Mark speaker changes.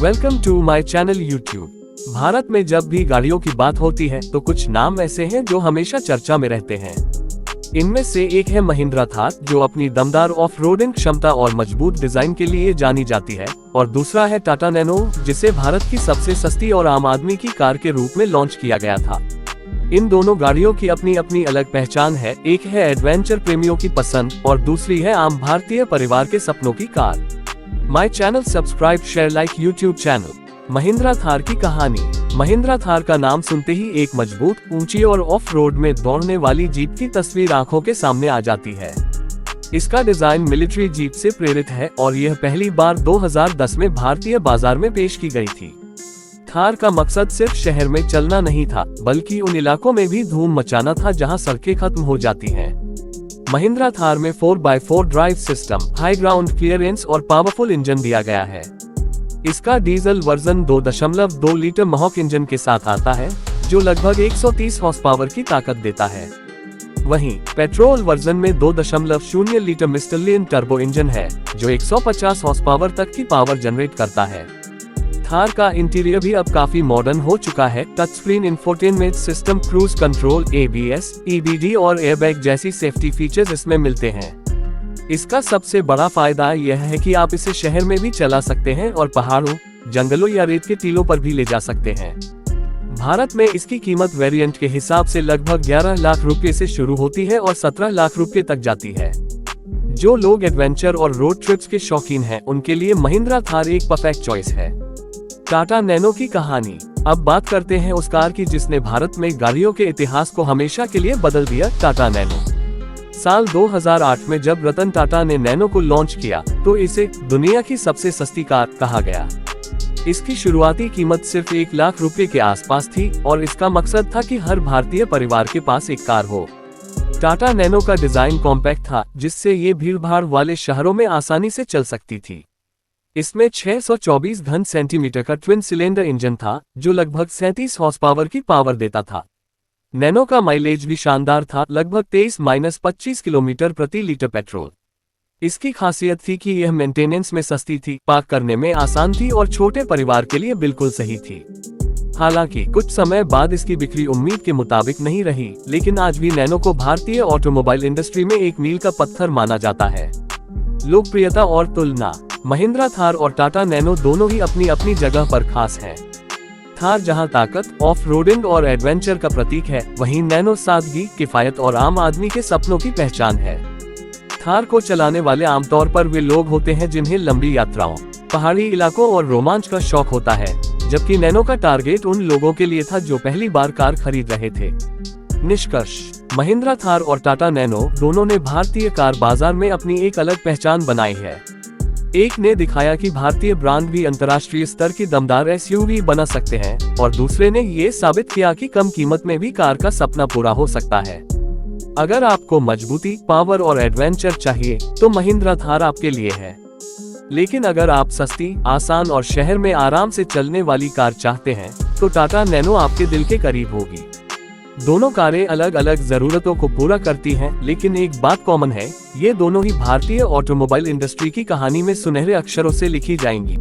Speaker 1: Welcome to my channel YouTube. Bharat में जब भी गाड़ियों की बात होती है तो कुछ नाम ऐसे हैं जो हमेशा चर्चा में रहते हैं। इनमें से एक है महिंद्रा थार, जो अपनी दमदार ऑफ रोडिंग क्षमता और मजबूत डिजाइन के लिए जानी जाती है, और दूसरा है टाटा नैनो, जिसे भारत की सबसे सस्ती और आम आदमी की कार के रूप में लॉन्च किया गया था। इन दोनों गाड़ियों की अपनी अपनी अलग पहचान है। एक है एडवेंचर प्रेमियों की पसंद और दूसरी है आम भारतीय परिवार के सपनों की car. My channel subscribe share like YouTube channel. Mahindra Thar की कहानी। महिंद्रा थार का नाम सुनते ही एक मजबूत, ऊंची और ऑफ रोड में दौड़ने वाली जीप की तस्वीर आंखों के सामने आ जाती है। इसका डिजाइन मिलिट्री जीप से प्रेरित है और यह पहली बार 2010 में भारतीय बाजार में पेश की गई थी। थार का मकसद सिर्फ शहर में चलना नहीं था, बल्कि उन इलाकों में भी धूम मचाना था जहां सड़कें खत्म हो जाती हैं। महिंद्रा थार में 4x4 drive system, high ground clearance और पावरफुल इंजन दिया गया है। इसका डीजल वर्जन 2.2 लीटर महॉक इंजन के साथ आता है, जो लगभग 130 हॉर्स पावर की ताकत देता है। वहीं पेट्रोल वर्जन में 2.0 लीटर मिस्टलिन टर्बो इंजन है, जो 150 हॉर्स पावर तक की पावर जनरेट करता है। थार का इंटीरियर भी अब काफी मॉडर्न हो चुका है। Touch screen infotainment system, cruise control, ABS, EBD और एयरबैग जैसी सेफ्टी फीचर्स इसमें मिलते हैं। इसका सबसे बड़ा फायदा यह है कि आप इसे शहर में भी चला सकते हैं और पहाड़ों, जंगलों या रेत के टीलों पर भी ले जा सकते हैं। भारत में इसकी कीमत वेरिएंट के हिसाब से लगभग 11 लाख रुपए से शुरू होती है और 17 लाख रुपए तक जाती है। जो लोग एडवेंचर और रोड ट्रिप्स के शौकीन हैं, उनके लिए महिंद्रा थार एक परफेक्ट चॉइस है। टाटा नैनो की कहानी। अब बात करते हैं उस कार की जिसने भारत में गाड़ियों के इतिहास को हमेशा के लिए बदल दिया, टाटा नैनो। साल 2008 में जब रतन टाटा ने नैनो को लॉन्च किया तो इसे दुनिया की सबसे सस्ती कार कहा गया। इसकी शुरुआती कीमत सिर्फ 1 लाख रुपए के आसपास थी और इसका मकसद था कि हर भारतीय परिवार के पास एक कार हो। टाटा नैनो का डिजाइन कॉम्पैक्ट था, जिससे ये भीड़भाड़ वाले शहरों में आसानी से चल सकती थी। इसमें 624 घन सेंटीमीटर का ट्विन सिलेंडर इंजन था, जो लगभग 37 हॉर्स पावर की पावर देता था। नैनो का माइलेज भी शानदार था, लगभग 23-25 किलोमीटर प्रति लीटर पेट्रोल। इसकी खासियत थी कि यह मेंटेनेंस में सस्ती थी, पार्क करने में आसान थी और छोटे परिवार के लिए बिल्कुल सही थी। हालांकि कुछ समय बाद इसकी बिक्री उम्मीद के मुताबिक नहीं रही, लेकिन आज भी नैनो को भारतीय ऑटोमोबाइल इंडस्ट्री में एक मील का पत्थर माना जाता है। लोकप्रियता और तुलना। महिंद्रा थार और टाटा नैनो दोनों ही अपनी अपनी जगह पर खास हैं। थार जहां ताकत, ऑफ रोडिंग और एडवेंचर का प्रतीक है, वहीं नैनो सादगी, किफायत और आम आदमी के सपनों की पहचान है। थार को चलाने वाले आमतौर पर वे लोग होते हैं जिन्हें लंबी यात्राओं, पहाड़ी इलाकों और रोमांच का शौक होता है, जबकि नैनो का टारगेट उन लोगों के लिए था जो पहली बार कार खरीद रहे थे। निष्कर्ष। महिंद्रा थार और टाटा नैनो दोनों ने भारतीय कार बाजार में अपनी एक अलग पहचान बनाई है। एक ने दिखाया कि भारतीय ब्रांड भी अंतर्राष्ट्रीय स्तर की दमदार SUV बना सकते हैं, और दूसरे ने ये साबित किया कि कम कीमत में भी कार का सपना पूरा हो सकता है। अगर आपको मजबूती, पावर और एडवेंचर चाहिए तो महिंद्रा थार आपके लिए है। लेकिन अगर आप सस्ती, आसान और शहर में आराम से चलने वाली कार चाहते हैं तो टाटा नैनो आपके दिल के करीब होगी। दोनों कारें अलग अलग जरूरतों को पूरा करती हैं, लेकिन एक बात कॉमन है, ये दोनों ही भारतीय ऑटोमोबाइल इंडस्ट्री की कहानी में सुनहरे अक्षरों से लिखी जाएंगी।